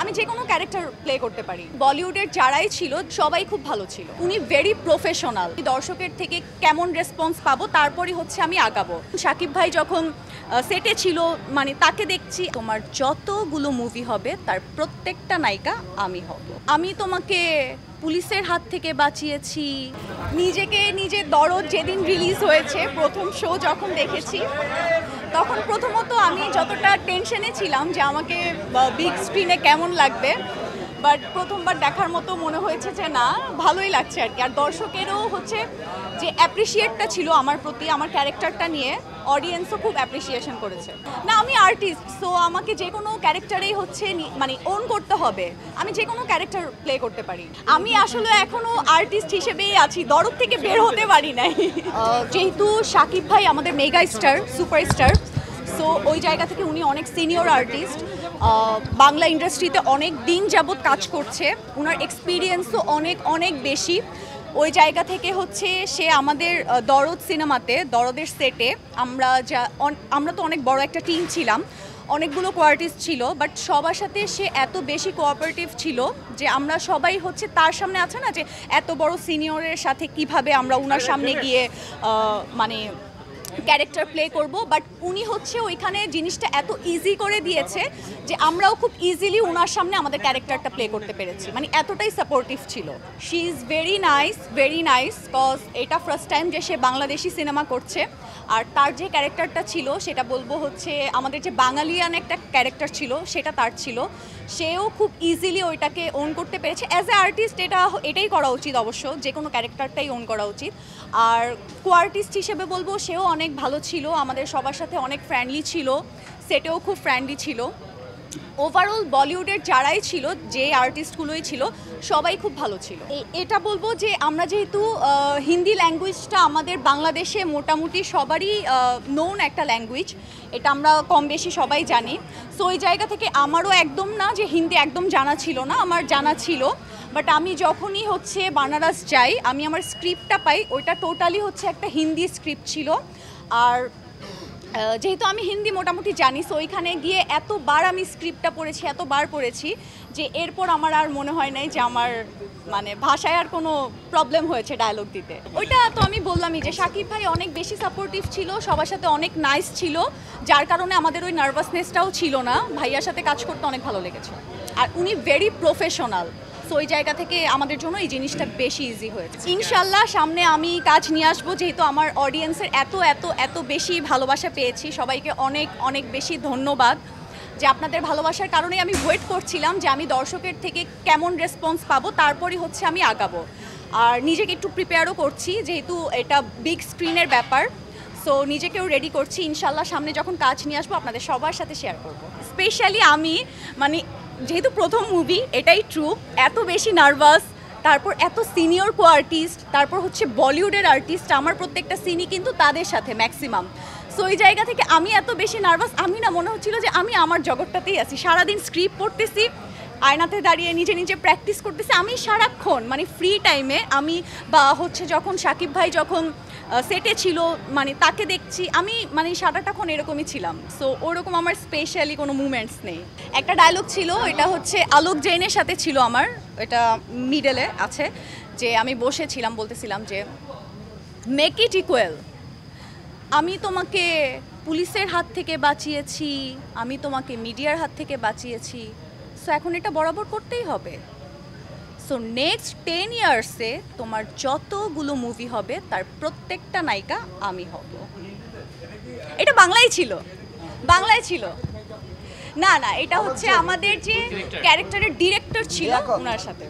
আমি যে কোনো ক্যারেক্টার প্লে করতে পারি। বলিউডের যারাই ছিল সবাই খুব ভালো ছিল। উনি ভেরি প্রফেশনাল। দর্শকের থেকে কেমন রেসপন্স পাবো তারপরই হচ্ছে আমি আগাবো। শাকিব ভাই যখন সেটে ছিল মানে তাকে দেখছি, তোমার যতগুলো মুভি হবে তার প্রত্যেকটা নায়িকা আমি হব। আমি তোমাকে পুলিশের হাত থেকে বাঁচিয়েছি। নিজেকে নিজের দরদ যেদিন রিলিজ হয়েছে প্রথম শো যখন দেখেছি তখন প্রথমত আমি যতটা টেনশনে ছিলাম যে আমাকে বিগ স্ক্রিনে কেমন লাগবে, বাট প্রথমবার দেখার মতো মনে হয়েছে যে না ভালোই লাগছে আর কি। আর দর্শকেরও হচ্ছে যে অ্যাপ্রিসিয়েটটা ছিল আমার প্রতি, আমার ক্যারেক্টারটা নিয়ে অডিয়েন্সও খুব অ্যাপ্রিসিয়েশন করেছে। না আমি আর্টিস্ট, সো আমাকে যে কোনো ক্যারেক্টারেই হচ্ছে মানে ওন করতে হবে। আমি যে কোনো ক্যারেক্টার প্লে করতে পারি। আমি আসলে এখনও আর্টিস্ট হিসেবেই আছি, দরদ থেকে বের হতে পারি নাই। যেহেতু শাকিব ভাই আমাদের মেগা স্টার, সুপারস্টার, সো ওই জায়গা থেকে উনি অনেক সিনিয়র আর্টিস্ট, বাংলা ইন্ডাস্ট্রিতে অনেক দিন যাবৎ কাজ করছে, ওনার এক্সপিরিয়েন্সও অনেক অনেক বেশি। ওই জায়গা থেকে হচ্ছে সে আমাদের দরদ সিনেমাতে, দরদের সেটে আমরা তো অনেক বড় একটা টিম ছিলাম, অনেকগুলো কোয়ার্টিস্ট ছিল, বাট সবার সাথে সে এত বেশি কোঅপারেটিভ ছিল যে আমরা সবাই হচ্ছে তার সামনে আছে না যে এত বড় সিনিয়রের সাথে কিভাবে আমরা ওনার সামনে গিয়ে মানে ক্যারেক্টার প্লে করব, বাট উনি হচ্ছে ওইখানে জিনিসটা এত ইজি করে দিয়েছে যে আমরাও খুব ইজিলি ওনার সামনে আমাদের ক্যারেক্টারটা প্লে করতে পেরেছি। মানে এতটাই সাপোর্টিভ ছিল। She is very nice cause এটা ফার্স্ট টাইম যে সে বাংলাদেশি সিনেমা করছে। আর তার যে ক্যারেক্টারটা ছিল সেটা বলবো হচ্ছে আমাদের যে বাঙালিয়ান একটা ক্যারেক্টার ছিল সেটা তার ছিল, সেও খুব ইজিলি ওইটাকে ওন করতে পেরেছে। অ্যাজ এ আর্টিস্ট এটাই করা উচিত, অবশ্য যে কোনো ক্যারেক্টারটাই ওন করা উচিত। আর কোয়ার্টিস্ট হিসেবে বলবো সেও অনেক ভালো ছিল, আমাদের সবার সাথে অনেক ফ্রেন্ডলি ছিল, সেটেও খুব ফ্রেন্ডলি ছিল। ওভারঅল বলিউডের যারাই ছিল, যে আর্টিস্টগুলোই ছিল সবাই খুব ভালো ছিল। এটা বলবো যে আমরা যেহেতু হিন্দি ল্যাঙ্গুয়েজটা আমাদের বাংলাদেশে মোটামুটি সবারই নোন একটা ল্যাঙ্গুয়েজ, এটা আমরা কম বেশি সবাই জানি। সো ওই জায়গা থেকে আমারও একদম না যে হিন্দি একদম জানা ছিল না, আমার জানা ছিল। বাট আমি যখনই হচ্ছে বানারস যাই, আমি আমার স্ক্রিপ্টটা পাই, ওইটা টোটালি হচ্ছে একটা হিন্দি স্ক্রিপ্ট ছিল। আর যেহেতু আমি হিন্দি মোটামুটি জানি, সো ওইখানে গিয়ে এতবার আমি স্ক্রিপ্টটা পড়েছি যে এরপর আমার আর মনে হয় নাই যে আমার মানে ভাষায় আর কোনো প্রবলেম হয়েছে ডায়লগ দিতে। ওইটা তো আমি বললামই যে শাকিব ভাই অনেক বেশি সাপোর্টিভ ছিল, সবার সাথে অনেক নাইস ছিল, যার কারণে আমাদের ওই নার্ভাসনেসটাও ছিল না। ভাইয়ার সাথে কাজ করতে অনেক ভালো লেগেছে। আর উনি ভেরি প্রফেশনাল, সো ওই জায়গা থেকে আমাদের জন্য এই জিনিসটা বেশি ইজি হয়েছে। ইনশাল্লাহ সামনে আমি কাজ নিয়ে আসবো, যেহেতু আমার অডিয়েন্সের এত বেশি ভালোবাসা পেয়েছি। সবাইকে অনেক অনেক বেশি ধন্যবাদ যে আপনাদের ভালোবাসার কারণেই আমি ওয়েট করছিলাম যে আমি দর্শকের থেকে কেমন রেসপন্স পাবো তারপরই হচ্ছে আমি আগাবো। আর নিজেকে একটু প্রিপেয়ারও করছি, যেহেতু এটা বিগ স্ক্রিনের ব্যাপার, সো নিজেকেও রেডি করছি। ইনশাল্লাহ সামনে যখন কাজ নিয়ে আসবো আপনাদের সবার সাথে শেয়ার করবো। স্পেশালি আমি মানে যেহেতু প্রথম মুভি, এটাই ট্রু, এত বেশি নার্ভাস, তারপর এত সিনিয়র কোয়ার্টিস্ট, তারপর হচ্ছে বলিউডের আর্টিস্ট, আমার প্রত্যেকটা সিনই কিন্তু তাদের সাথে ম্যাক্সিমাম। সো ওই জায়গা থেকে আমি এত বেশি নার্ভাস, আমি না মনে হচ্ছিল যে আমি আমার জগৎটাতেই আছি। সারাদিন স্ক্রিপ্ট পড়তেছি, আয়নাতে দাঁড়িয়ে নিজে প্র্যাকটিস করতেছি। আমি সারাক্ষণ মানে ফ্রি টাইমে আমি বা হচ্ছে যখন শাকিব ভাই যখন সেটে ছিল মানে তাকে দেখছি, আমি মানে সারাটাক্ষণ এরকমই ছিলাম। সো ওরকম আমার স্পেশালি কোনো মুভমেন্টস নেই। একটা ডায়লগ ছিল, এটা হচ্ছে আলোক জৈনের সাথে ছিল আমার, এটা মিডলে আছে, যে আমি বসেছিলাম বলতেছিলাম যে মেক ইট ইকুয়াল। আমি তোমাকে পুলিশের হাত থেকে বাঁচিয়েছি, আমি তোমাকে মিডিয়ার হাত থেকে বাঁচিয়েছি, সো এখন এটা বরাবর করতেই হবে। সো নেক্সট 10 ইয়ার্সে তোমার যতগুলো মুভি হবে তার প্রত্যেকটা নায়িকা আমি হব। এটা বাংলায় ছিল। না এটা হচ্ছে আমাদের যে ক্যারেক্টারের ডিরেক্টর ছিল ওনার সাথে।